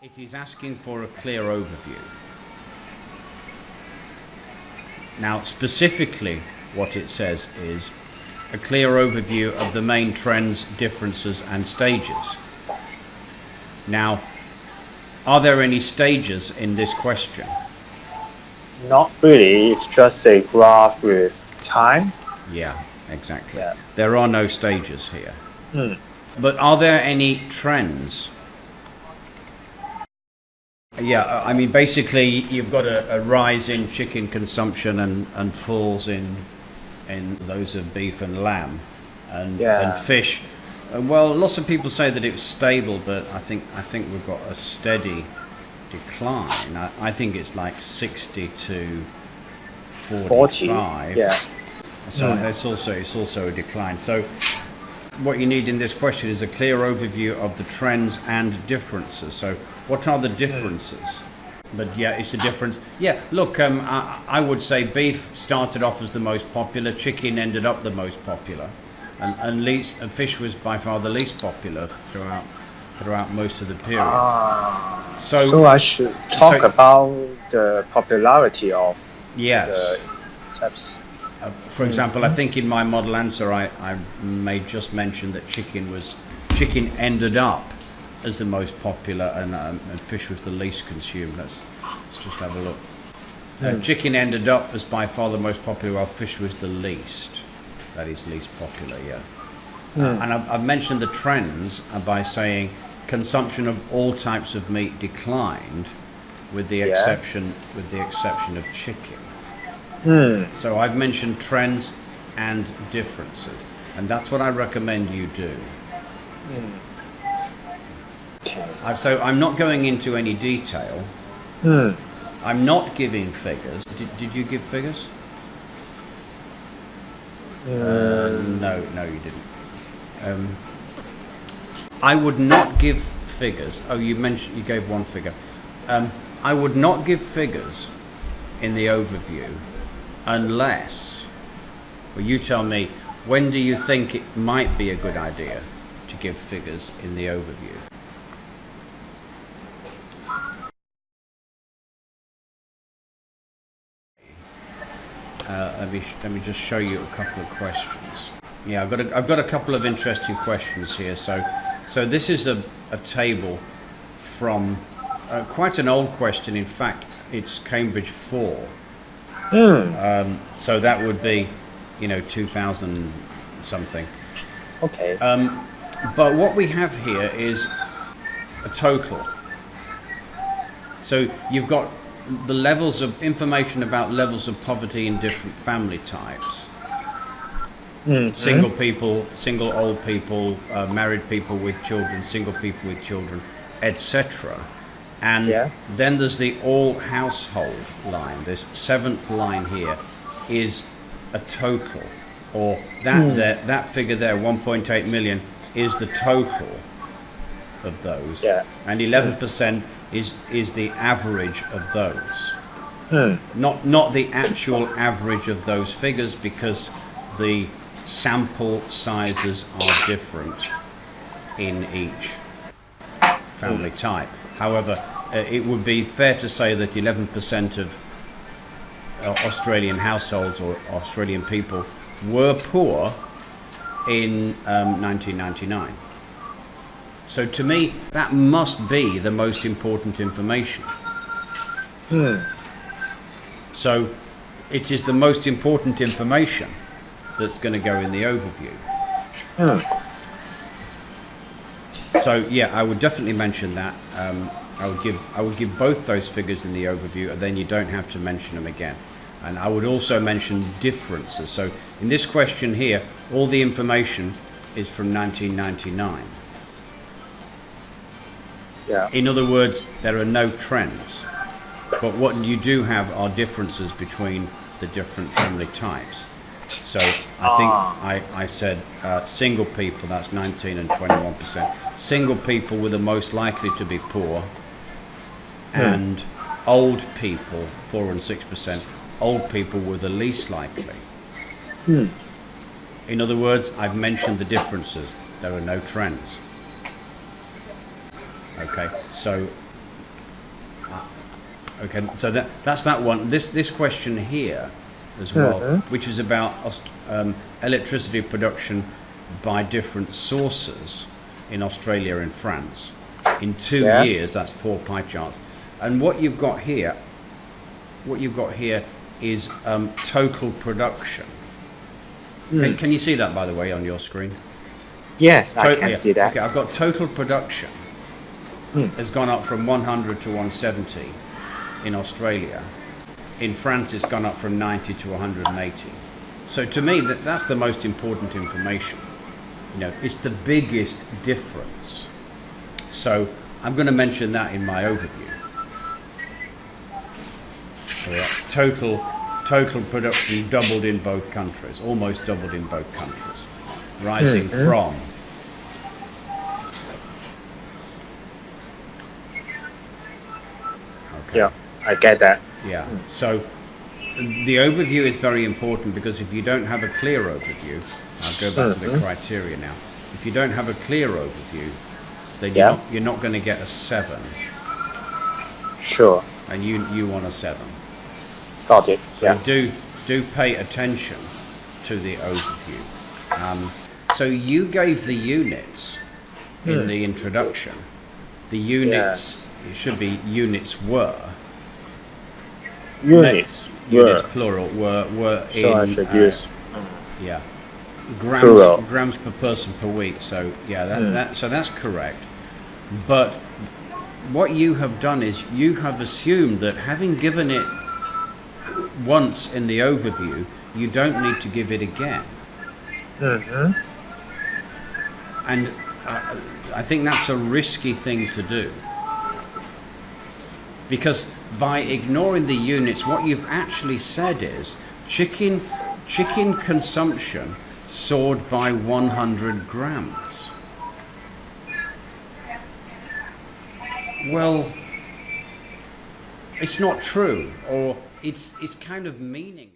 It is asking for a clear overview. Now, specifically, what it says is a clear overview of the main trends, differences, and stages. Now, are there any stages in this question? Not really. It's just a graph with time. Yeah, exactly. Yeah. There are no stages here. But are there any trends? Yeah, I mean, basically, you've got a rise in chicken consumption and falls in those of beef and lamb and fish. Well, lots of people say that it's stable, but I think we've got a steady decline. I think it's like 60 to 45. Yeah. So it's also a decline. So what you need in this question is a clear overview of the trends and differences. So what are the differences? But yeah, it's a difference. Yeah, look, I would say beef started off as the most popular, chicken ended up the most popular, and fish was by far the least popular throughout most of the period. So I should talk about the popularity of the types. For example, I think in my model answer I may just mention that chicken ended up as the most popular and fish was the least consumed. Let's just have a look. Chicken ended up as by far the most popular, while fish was the least. That is least popular, yeah. And I've mentioned the trends by saying consumption of all types of meat declined, with the exception of chicken. So I've mentioned trends and differences, and that's what I recommend you do. So I'm not going into any detail. I'm not giving figures. Did you give figures? No, you didn't. I would not give figures. Oh, you gave one figure. I would not give figures in the overview unless, well, you tell me, when do you think it might be a good idea to give figures in the overview? Let me just show you a couple of questions. Yeah, I've got a couple of interesting questions here. So this is a table from quite an old question. In fact, it's Cambridge 4. So that would be, 2000 something. Okay. But what we have here is a total. So you've got the levels of information about levels of poverty in different family types. Single people, single old people, married people with children, single people with children, etc. And then there's the all household line. This seventh line here is a total, or that figure there, 1.8 million, is the total of those. And 11% is the average of those. Not the actual average of those figures, because the sample sizes are different in each family type. However, it would be fair to say that 11% of Australian households or Australian people were poor in 1999. So to me, that must be the most important information. So it is the most important information that's going to go in the overview. So yeah, I would definitely mention that. I would give both those figures in the overview, and then you don't have to mention them again. And I would also mention differences. So in this question here, all the information is from 1999. In other words, there are no trends. But what you do have are differences between the different family types. So I think I said single people, that's 19 and 21%. Single people were the most likely to be poor, and old people, 4 and 6%, old people were the least likely. In other words, I've mentioned the differences. There are no trends. Okay, so Okay, so that's that one. This question here as well, which is about electricity production by different sources in Australia and France. In 2 years, that's 4 pie charts. And what you've got here is total production. Can you see that, by the way, on your screen? Yes, I can see that. Okay, I've got total production has gone up from 100 to 170 in Australia. In France, it's gone up from 90 to 180. So to me, that's the most important information. You know, it's the biggest difference. So I'm going to mention that in my overview. Total production doubled in both countries, almost doubled in both countries, rising from. Okay. Yeah, I get that. Yeah. So the overview is very important, because if you don't have a clear overview, I'll go back to the criteria now. If you don't have a clear overview, then you're not going to get a 7. Sure. And you want a 7. Got it. So do pay attention to the overview. So you gave the units in the introduction. The units, it should be units were. Units plural were in. So I should use. Yeah. Plural. Grams per person per week. So yeah, so that's correct. But what you have done is you have assumed that, having given it once in the overview, you don't need to give it again. And I think that's a risky thing to do, because by ignoring the units, what you've actually said is chicken consumption soared by 100 grams. Well, it's not true, or it's kind of meaningless.